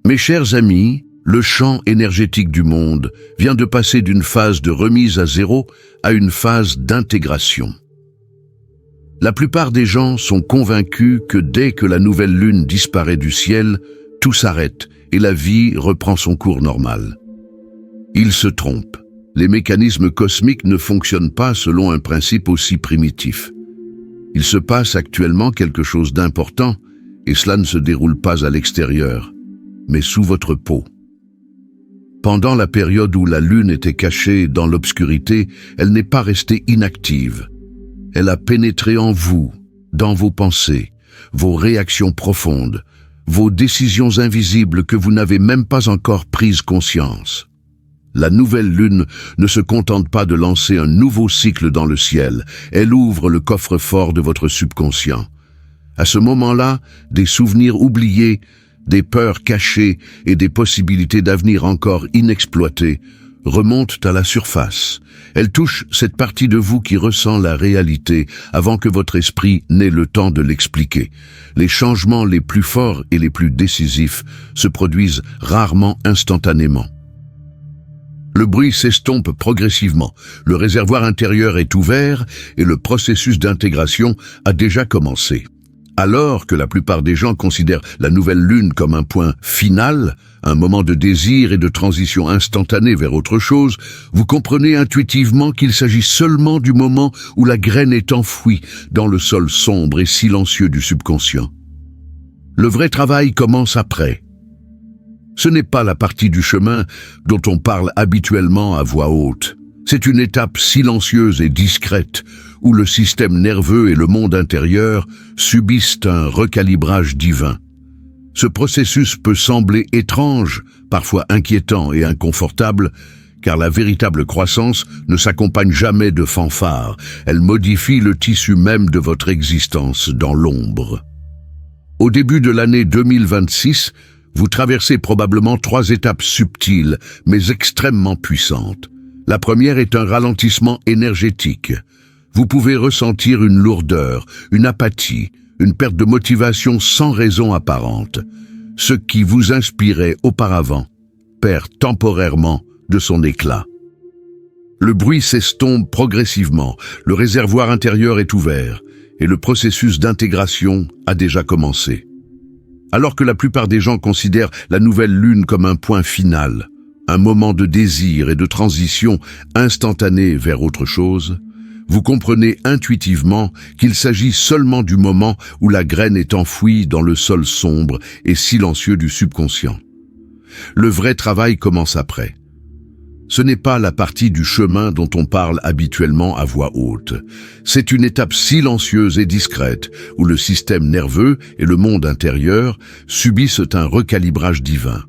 Mes chers amis, le champ énergétique du monde vient de passer d'une phase de remise à zéro à une phase d'intégration. La plupart des gens sont convaincus que dès que la nouvelle lune disparaît du ciel, tout s'arrête et la vie reprend son cours normal. Ils se trompent. Les mécanismes cosmiques ne fonctionnent pas selon un principe aussi primitif. Il se passe actuellement quelque chose d'important et cela ne se déroule pas à l'extérieur, mais sous votre peau. Pendant la période où la lune était cachée dans l'obscurité, elle n'est pas restée inactive. Elle a pénétré en vous, dans vos pensées, vos réactions profondes, vos décisions invisibles que vous n'avez même pas encore prises conscience. La nouvelle lune ne se contente pas de lancer un nouveau cycle dans le ciel, elle ouvre le coffre-fort de votre subconscient. À ce moment-là, des souvenirs oubliés, des peurs cachées et des possibilités d'avenir encore inexploitées remontent à la surface. Elles touchent cette partie de vous qui ressent la réalité avant que votre esprit n'ait le temps de l'expliquer. Les changements les plus forts et les plus décisifs se produisent rarement instantanément. Le bruit s'estompe progressivement, le réservoir intérieur est ouvert et le processus d'intégration a déjà commencé. Alors que la plupart des gens considèrent la nouvelle lune comme un point final, un moment de désir et de transition instantanée vers autre chose, vous comprenez intuitivement qu'il s'agit seulement du moment où la graine est enfouie dans le sol sombre et silencieux du subconscient. Le vrai travail commence après. Ce n'est pas la partie du chemin dont on parle habituellement à voix haute. C'est une étape silencieuse et discrète où le système nerveux et le monde intérieur subissent un recalibrage divin. Ce processus peut sembler étrange, parfois inquiétant et inconfortable, car la véritable croissance ne s'accompagne jamais de fanfare. Elle modifie le tissu même de votre existence dans l'ombre. Au début de l'année 2026, vous traversez probablement 3 étapes subtiles, mais extrêmement puissantes. La première est un ralentissement énergétique. Vous pouvez ressentir une lourdeur, une apathie, une perte de motivation sans raison apparente. Ce qui vous inspirait auparavant perd temporairement de son éclat. Le bruit s'estompe progressivement, le réservoir intérieur est ouvert et le processus d'intégration a déjà commencé. Alors que la plupart des gens considèrent la nouvelle lune comme un point final, un moment de désir et de transition instantané vers autre chose, vous comprenez intuitivement qu'il s'agit seulement du moment où la graine est enfouie dans le sol sombre et silencieux du subconscient. Le vrai travail commence après. Ce n'est pas la partie du chemin dont on parle habituellement à voix haute. C'est une étape silencieuse et discrète où le système nerveux et le monde intérieur subissent un recalibrage divin.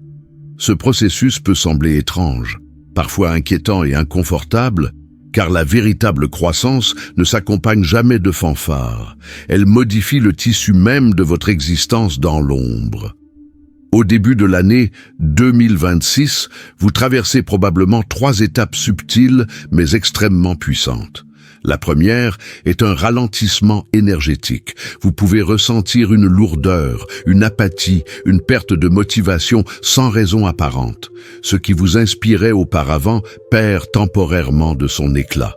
Ce processus peut sembler étrange, parfois inquiétant et inconfortable, car la véritable croissance ne s'accompagne jamais de fanfare. Elle modifie le tissu même de votre existence dans l'ombre. Au début de l'année 2026, vous traversez probablement 3 étapes subtiles mais extrêmement puissantes. La première est un ralentissement énergétique. Vous pouvez ressentir une lourdeur, une apathie, une perte de motivation sans raison apparente. Ce qui vous inspirait auparavant perd temporairement de son éclat.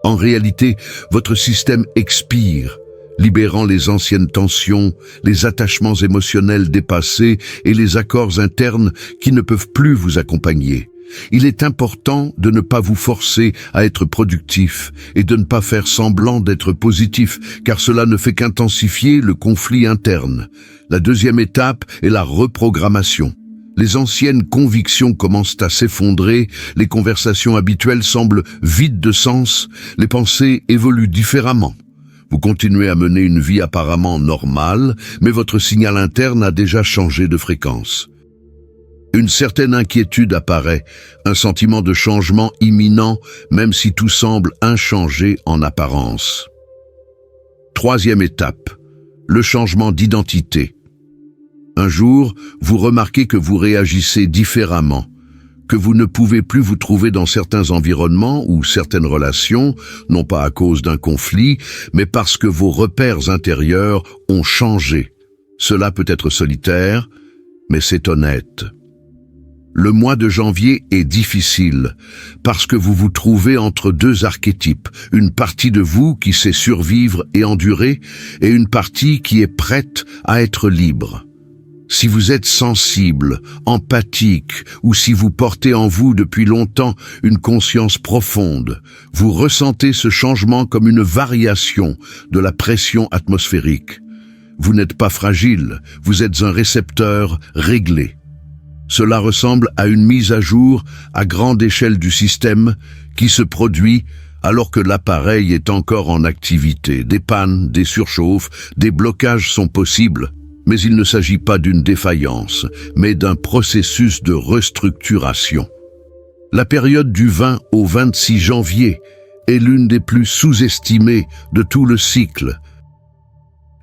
En réalité, votre système expire, libérant les anciennes tensions, les attachements émotionnels dépassés et les accords internes qui ne peuvent plus vous accompagner. Il est important de ne pas vous forcer à être productif et de ne pas faire semblant d'être positif, car cela ne fait qu'intensifier le conflit interne. La deuxième étape est la reprogrammation. Les anciennes convictions commencent à s'effondrer, les conversations habituelles semblent vides de sens, les pensées évoluent différemment. Vous continuez à mener une vie apparemment normale, mais votre signal interne a déjà changé de fréquence. Une certaine inquiétude apparaît, un sentiment de changement imminent, même si tout semble inchangé en apparence. Troisième étape, le changement d'identité. Un jour, vous remarquez que vous réagissez différemment, que vous ne pouvez plus vous trouver dans certains environnements ou certaines relations, non pas à cause d'un conflit, mais parce que vos repères intérieurs ont changé. Cela peut être solitaire, mais c'est honnête. Le mois de janvier est difficile parce que vous vous trouvez entre deux archétypes, une partie de vous qui sait survivre et endurer et une partie qui est prête à être libre. Si vous êtes sensible, empathique ou si vous portez en vous depuis longtemps une conscience profonde, vous ressentez ce changement comme une variation de la pression atmosphérique. Vous n'êtes pas fragile, vous êtes un récepteur réglé. Cela ressemble à une mise à jour à grande échelle du système qui se produit alors que l'appareil est encore en activité. Des pannes, des surchauffes, des blocages sont possibles, mais il ne s'agit pas d'une défaillance, mais d'un processus de restructuration. La période du 20 au 26 janvier est l'une des plus sous-estimées de tout le cycle.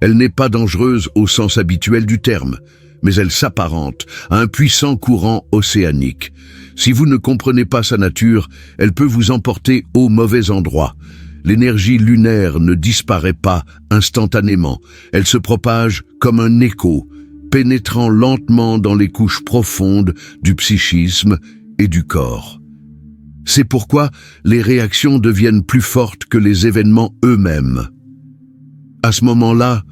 Elle n'est pas dangereuse au sens habituel du terme, mais elle s'apparente à un puissant courant océanique. Si vous ne comprenez pas sa nature, elle peut vous emporter au mauvais endroit. L'énergie lunaire ne disparaît pas instantanément, elle se propage comme un écho, pénétrant lentement dans les couches profondes du psychisme et du corps. C'est pourquoi les réactions deviennent plus fortes que les événements eux-mêmes. À ce moment-là,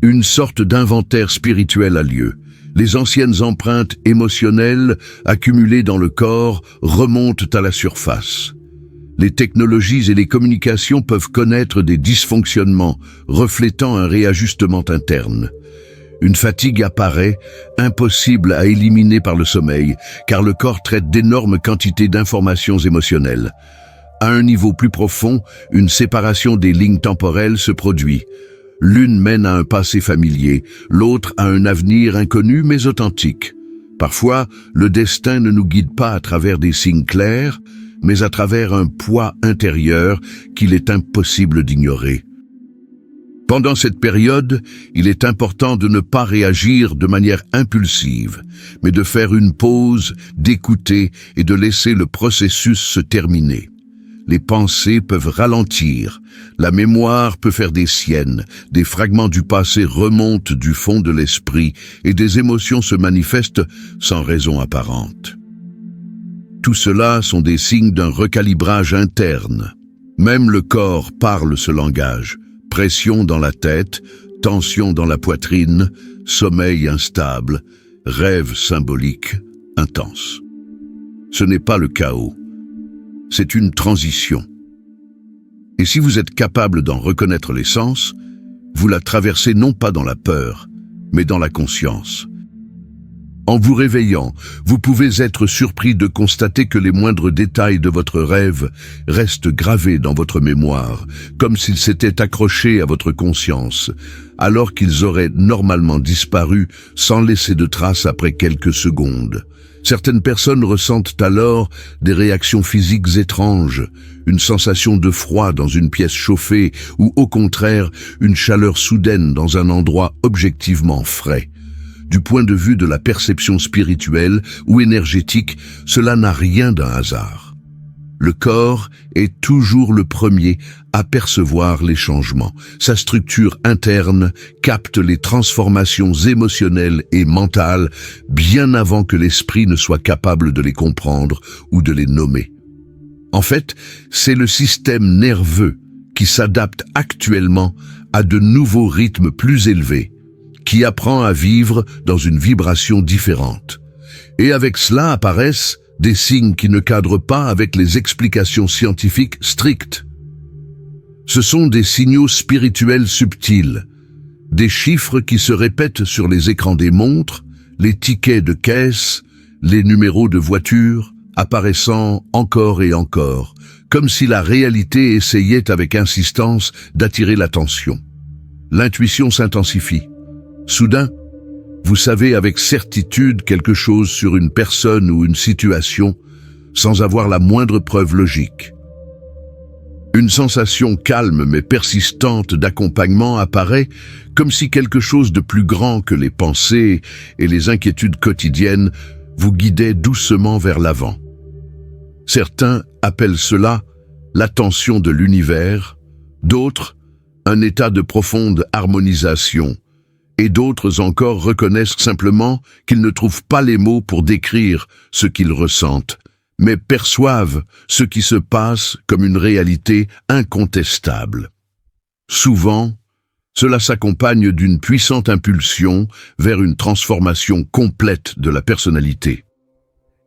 une sorte d'inventaire spirituel a lieu. Les anciennes empreintes émotionnelles accumulées dans le corps remontent à la surface. Les technologies et les communications peuvent connaître des dysfonctionnements, reflétant un réajustement interne. Une fatigue apparaît, impossible à éliminer par le sommeil, car le corps traite d'énormes quantités d'informations émotionnelles. À un niveau plus profond, une séparation des lignes temporelles se produit. L'une mène à un passé familier, l'autre à un avenir inconnu mais authentique. Parfois, le destin ne nous guide pas à travers des signes clairs, mais à travers un poids intérieur qu'il est impossible d'ignorer. Pendant cette période, il est important de ne pas réagir de manière impulsive, mais de faire une pause, d'écouter et de laisser le processus se terminer. Les pensées peuvent ralentir, la mémoire peut faire des siennes, des fragments du passé remontent du fond de l'esprit et des émotions se manifestent sans raison apparente. Tout cela sont des signes d'un recalibrage interne. Même le corps parle ce langage. Pression dans la tête, tension dans la poitrine, sommeil instable, rêve symbolique, intense. Ce n'est pas le chaos. C'est une transition. Et si vous êtes capable d'en reconnaître l'essence, vous la traversez non pas dans la peur, mais dans la conscience. En vous réveillant, vous pouvez être surpris de constater que les moindres détails de votre rêve restent gravés dans votre mémoire, comme s'ils s'étaient accrochés à votre conscience, alors qu'ils auraient normalement disparu sans laisser de traces après quelques secondes. Certaines personnes ressentent alors des réactions physiques étranges, une sensation de froid dans une pièce chauffée ou au contraire une chaleur soudaine dans un endroit objectivement frais. Du point de vue de la perception spirituelle ou énergétique, cela n'a rien d'un hasard. Le corps est toujours le premier à percevoir les changements. Sa structure interne capte les transformations émotionnelles et mentales bien avant que l'esprit ne soit capable de les comprendre ou de les nommer. En fait, c'est le système nerveux qui s'adapte actuellement à de nouveaux rythmes plus élevés, qui apprend à vivre dans une vibration différente. Et avec cela apparaissent des signes qui ne cadrent pas avec les explications scientifiques strictes. Ce sont des signaux spirituels subtils, des chiffres qui se répètent sur les écrans des montres, les tickets de caisse, les numéros de voiture, apparaissant encore et encore, comme si la réalité essayait avec insistance d'attirer l'attention. L'intuition s'intensifie. Soudain, vous savez avec certitude quelque chose sur une personne ou une situation sans avoir la moindre preuve logique. Une sensation calme mais persistante d'accompagnement apparaît comme si quelque chose de plus grand que les pensées et les inquiétudes quotidiennes vous guidait doucement vers l'avant. Certains appellent cela l'attention de l'univers, d'autres un état de profonde harmonisation, Et d'autres encore reconnaissent simplement qu'ils ne trouvent pas les mots pour décrire ce qu'ils ressentent, mais perçoivent ce qui se passe comme une réalité incontestable. Souvent, cela s'accompagne d'une puissante impulsion vers une transformation complète de la personnalité.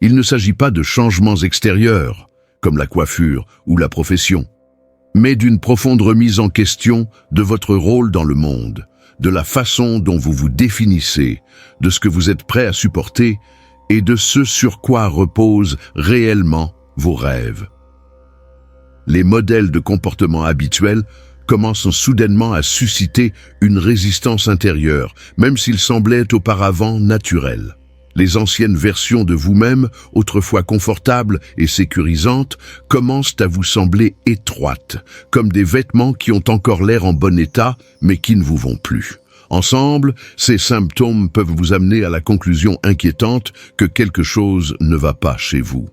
Il ne s'agit pas de changements extérieurs, comme la coiffure ou la profession, mais d'une profonde remise en question de votre rôle dans le monde, de la façon dont vous vous définissez, de ce que vous êtes prêt à supporter et de ce sur quoi reposent réellement vos rêves. Les modèles de comportement habituels commencent soudainement à susciter une résistance intérieure, même s'ils semblaient auparavant naturels. Les anciennes versions de vous-même, autrefois confortables et sécurisantes, commencent à vous sembler étroites, comme des vêtements qui ont encore l'air en bon état, mais qui ne vous vont plus. Ensemble, ces symptômes peuvent vous amener à la conclusion inquiétante que quelque chose ne va pas chez vous.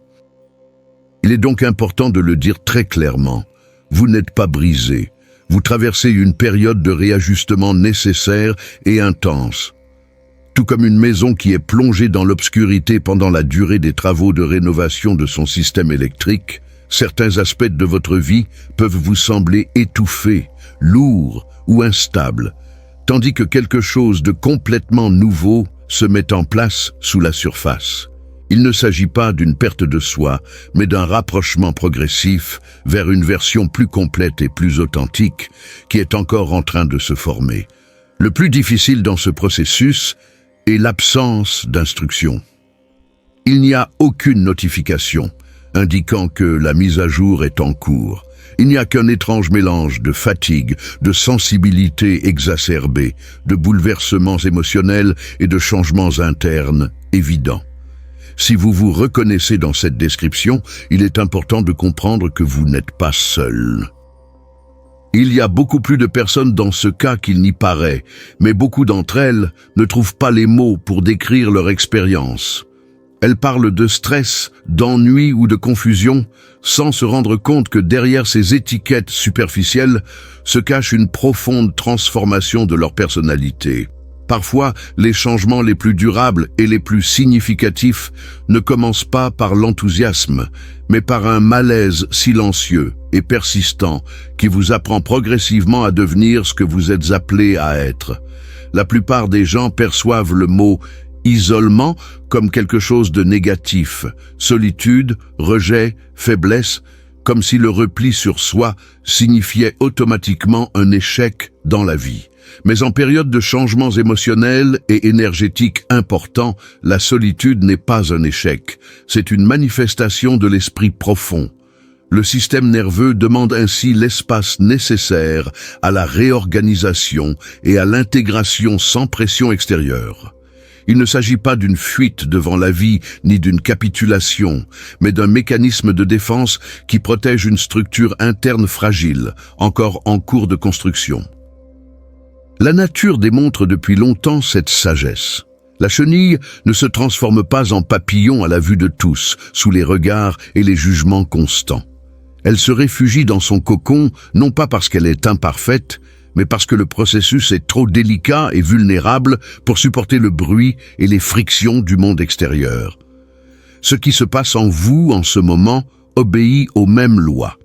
Il est donc important de le dire très clairement. Vous n'êtes pas brisé. Vous traversez une période de réajustement nécessaire et intense. Tout comme une maison qui est plongée dans l'obscurité pendant la durée des travaux de rénovation de son système électrique, certains aspects de votre vie peuvent vous sembler étouffés, lourds ou instables, tandis que quelque chose de complètement nouveau se met en place sous la surface. Il ne s'agit pas d'une perte de soi, mais d'un rapprochement progressif vers une version plus complète et plus authentique qui est encore en train de se former. Le plus difficile dans ce processus est l'absence d'instruction. Il n'y a aucune notification indiquant que la mise à jour est en cours. Il n'y a qu'un étrange mélange de fatigue, de sensibilité exacerbée, de bouleversements émotionnels et de changements internes évidents. Si vous vous reconnaissez dans cette description, il est important de comprendre que vous n'êtes pas seul. Il y a beaucoup plus de personnes dans ce cas qu'il n'y paraît, mais beaucoup d'entre elles ne trouvent pas les mots pour décrire leur expérience. Elles parlent de stress, d'ennui ou de confusion, sans se rendre compte que derrière ces étiquettes superficielles se cache une profonde transformation de leur personnalité. Parfois, les changements les plus durables et les plus significatifs ne commencent pas par l'enthousiasme, mais par un malaise silencieux et persistant qui vous apprend progressivement à devenir ce que vous êtes appelé à être. La plupart des gens perçoivent le mot isolement comme quelque chose de négatif, solitude, rejet, faiblesse, comme si le repli sur soi signifiait automatiquement un échec dans la vie. Mais en période de changements émotionnels et énergétiques importants, la solitude n'est pas un échec, c'est une manifestation de l'esprit profond. Le système nerveux demande ainsi l'espace nécessaire à la réorganisation et à l'intégration sans pression extérieure. Il ne s'agit pas d'une fuite devant la vie ni d'une capitulation, mais d'un mécanisme de défense qui protège une structure interne fragile, encore en cours de construction. La nature démontre depuis longtemps cette sagesse. La chenille ne se transforme pas en papillon à la vue de tous, sous les regards et les jugements constants. Elle se réfugie dans son cocon, non pas parce qu'elle est imparfaite, mais parce que le processus est trop délicat et vulnérable pour supporter le bruit et les frictions du monde extérieur. Ce qui se passe en vous en ce moment obéit aux mêmes lois.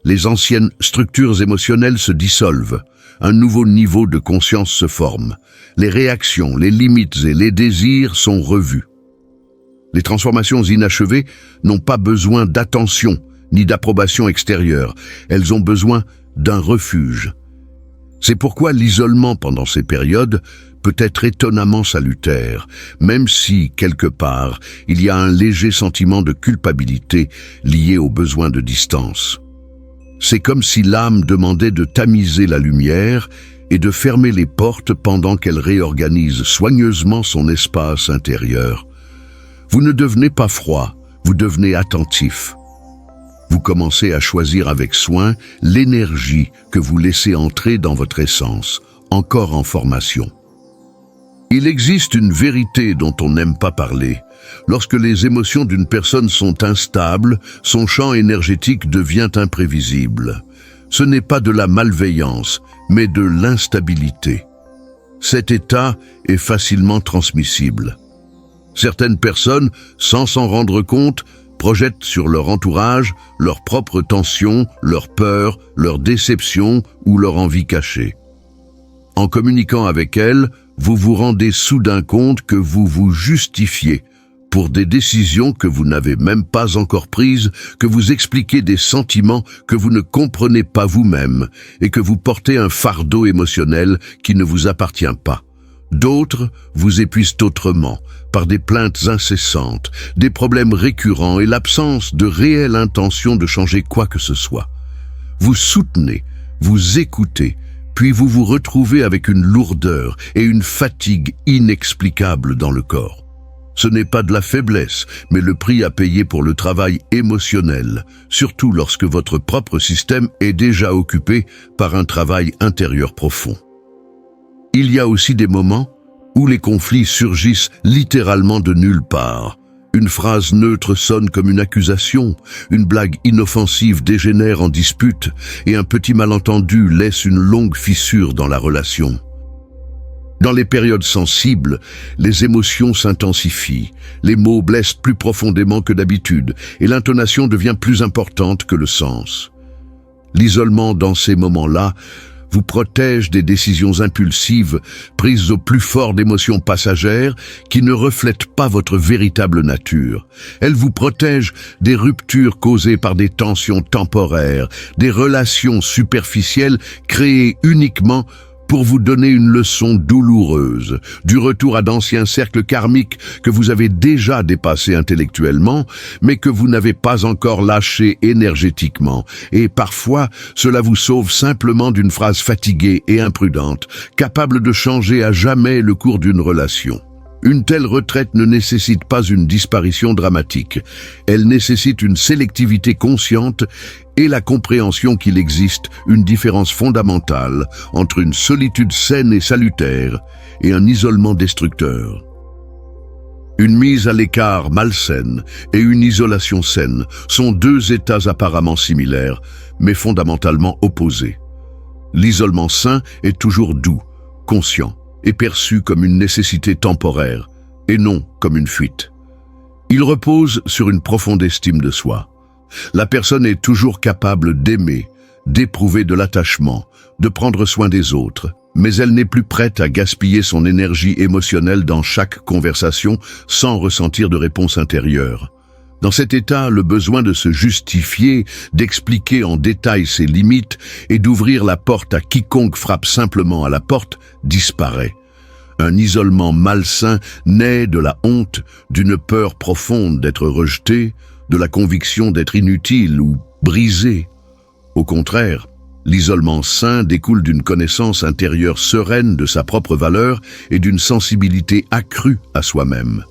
Les anciennes structures émotionnelles se dissolvent, un nouveau niveau de conscience se forme. Les réactions, les limites et les désirs sont revus. Les transformations inachevées n'ont pas besoin d'attention ni d'approbation extérieure, elles ont besoin d'un refuge. C'est pourquoi l'isolement pendant ces périodes peut être étonnamment salutaire, même si, quelque part, il y a un léger sentiment de culpabilité lié au besoin de distance. C'est comme si l'âme demandait de tamiser la lumière et de fermer les portes pendant qu'elle réorganise soigneusement son espace intérieur. Vous ne devenez pas froid, vous devenez attentif. Vous commencez à choisir avec soin l'énergie que vous laissez entrer dans votre essence, encore en formation. Il existe une vérité dont on n'aime pas parler. Lorsque les émotions d'une personne sont instables, son champ énergétique devient imprévisible. Ce n'est pas de la malveillance, mais de l'instabilité. Cet état est facilement transmissible. Certaines personnes, sans s'en rendre compte, projettent sur leur entourage leurs propres tensions, leurs peurs, leurs déceptions ou leur envie cachée. En communiquant avec elles, vous vous rendez soudain compte que vous vous justifiez pour des décisions que vous n'avez même pas encore prises, que vous expliquez des sentiments que vous ne comprenez pas vous-même et que vous portez un fardeau émotionnel qui ne vous appartient pas. D'autres vous épuisent autrement, par des plaintes incessantes, des problèmes récurrents et l'absence de réelle intention de changer quoi que ce soit. Vous soutenez, vous écoutez, puis vous vous retrouvez avec une lourdeur et une fatigue inexplicables dans le corps. Ce n'est pas de la faiblesse, mais le prix à payer pour le travail émotionnel, surtout lorsque votre propre système est déjà occupé par un travail intérieur profond. Il y a aussi des moments où les conflits surgissent littéralement de nulle part. Une phrase neutre sonne comme une accusation, une blague inoffensive dégénère en dispute et un petit malentendu laisse une longue fissure dans la relation. Dans les périodes sensibles, les émotions s'intensifient, les mots blessent plus profondément que d'habitude et l'intonation devient plus importante que le sens. L'isolement dans ces moments-là vous protège des décisions impulsives prises au plus fort d'émotions passagères qui ne reflètent pas votre véritable nature. Elle vous protège des ruptures causées par des tensions temporaires, des relations superficielles créées uniquement pour vous donner une leçon douloureuse, du retour à d'anciens cercles karmiques que vous avez déjà dépassés intellectuellement, mais que vous n'avez pas encore lâchés énergétiquement. Et parfois, cela vous sauve simplement d'une phrase fatiguée et imprudente, capable de changer à jamais le cours d'une relation. Une telle retraite ne nécessite pas une disparition dramatique. Elle nécessite une sélectivité consciente et la compréhension qu'il existe une différence fondamentale entre une solitude saine et salutaire et un isolement destructeur. Une mise à l'écart malsaine et une isolation saine sont deux états apparemment similaires, mais fondamentalement opposés. L'isolement sain est toujours doux, conscient et perçu comme une nécessité temporaire et non comme une fuite. Il repose sur une profonde estime de soi. La personne est toujours capable d'aimer, d'éprouver de l'attachement, de prendre soin des autres, mais elle n'est plus prête à gaspiller son énergie émotionnelle dans chaque conversation sans ressentir de réponse intérieure. Dans cet état, le besoin de se justifier, d'expliquer en détail ses limites et d'ouvrir la porte à quiconque frappe simplement à la porte disparaît. Un isolement malsain naît de la honte, d'une peur profonde d'être rejeté, de la conviction d'être inutile ou brisé. Au contraire, l'isolement sain découle d'une connaissance intérieure sereine de sa propre valeur et d'une sensibilité accrue à soi-même.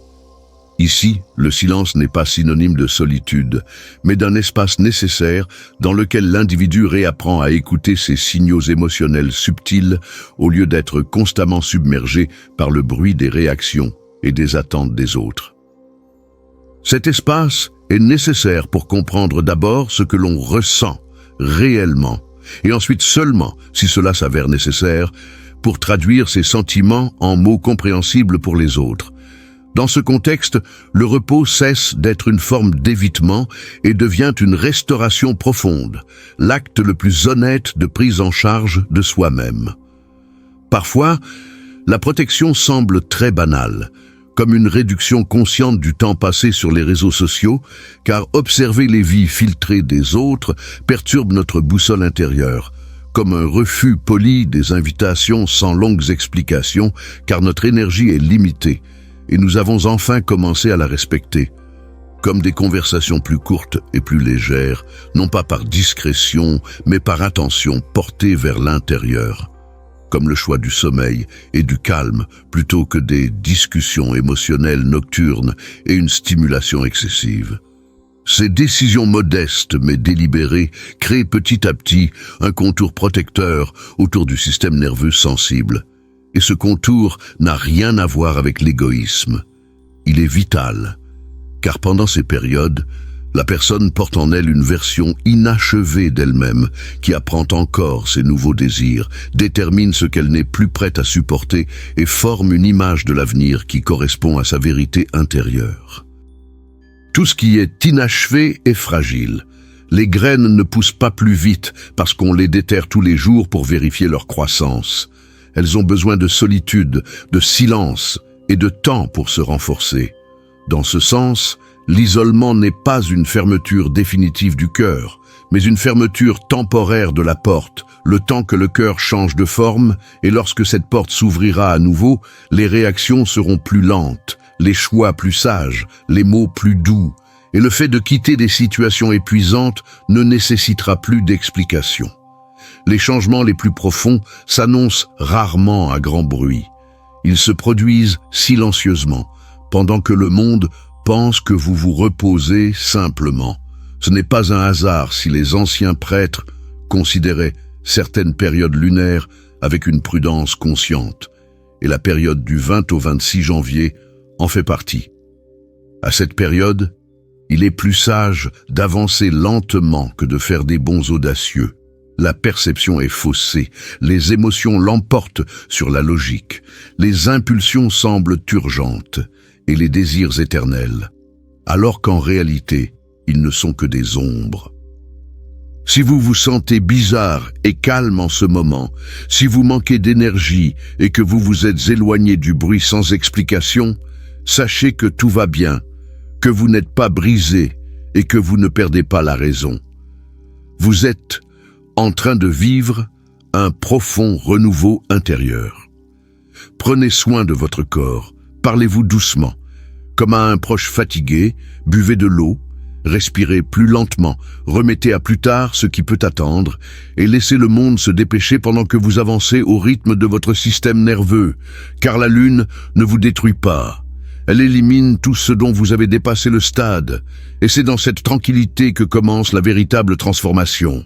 Ici, le silence n'est pas synonyme de solitude, mais d'un espace nécessaire dans lequel l'individu réapprend à écouter ses signaux émotionnels subtils au lieu d'être constamment submergé par le bruit des réactions et des attentes des autres. Cet espace est nécessaire pour comprendre d'abord ce que l'on ressent réellement, et ensuite seulement, si cela s'avère nécessaire, pour traduire ces sentiments en mots compréhensibles pour les autres. Dans ce contexte, le repos cesse d'être une forme d'évitement et devient une restauration profonde, l'acte le plus honnête de prise en charge de soi-même. Parfois, la protection semble très banale, comme une réduction consciente du temps passé sur les réseaux sociaux, car observer les vies filtrées des autres perturbe notre boussole intérieure, comme un refus poli des invitations sans longues explications, car notre énergie est limitée, et nous avons enfin commencé à la respecter, comme des conversations plus courtes et plus légères, non pas par discrétion, mais par attention portée vers l'intérieur, comme le choix du sommeil et du calme, plutôt que des discussions émotionnelles nocturnes et une stimulation excessive. Ces décisions modestes mais délibérées créent petit à petit un contour protecteur autour du système nerveux sensible. Et ce contour n'a rien à voir avec l'égoïsme. Il est vital, car pendant ces périodes, La personne porte en elle une version inachevée d'elle-même, qui apprend encore ses nouveaux désirs, détermine ce qu'elle n'est plus prête à supporter et forme une image de l'avenir qui correspond à sa vérité intérieure. Tout ce qui est inachevé est fragile. Les graines ne poussent pas plus vite parce qu'on les déterre tous les jours pour vérifier leur croissance. Elles ont besoin de solitude, de silence et de temps pour se renforcer. Dans ce sens, l'isolement n'est pas une fermeture définitive du cœur, mais une fermeture temporaire de la porte, le temps que le cœur change de forme, et lorsque cette porte s'ouvrira à nouveau, les réactions seront plus lentes, les choix plus sages, les mots plus doux, et le fait de quitter des situations épuisantes ne nécessitera plus d'explication. Les changements les plus profonds s'annoncent rarement à grand bruit. Ils se produisent silencieusement, pendant que le monde pense que vous vous reposez simplement. Ce n'est pas un hasard si les anciens prêtres considéraient certaines périodes lunaires avec une prudence consciente, et la période du 20 au 26 janvier en fait partie. À cette période, il est plus sage d'avancer lentement que de faire des bonds audacieux. La perception est faussée, les émotions l'emportent sur la logique, les impulsions semblent urgentes et les désirs éternels, alors qu'en réalité, ils ne sont que des ombres. Si vous vous sentez bizarre et calme en ce moment, si vous manquez d'énergie et que vous vous êtes éloigné du bruit sans explication, sachez que tout va bien, que vous n'êtes pas brisé et que vous ne perdez pas la raison. Vous êtes en train de vivre un profond renouveau intérieur. Prenez soin de votre corps, parlez-vous doucement. Comme à un proche fatigué, buvez de l'eau, respirez plus lentement, remettez à plus tard ce qui peut attendre et laissez le monde se dépêcher pendant que vous avancez au rythme de votre système nerveux, car la lune ne vous détruit pas. Elle élimine tout ce dont vous avez dépassé le stade, et c'est dans cette tranquillité que commence la véritable transformation.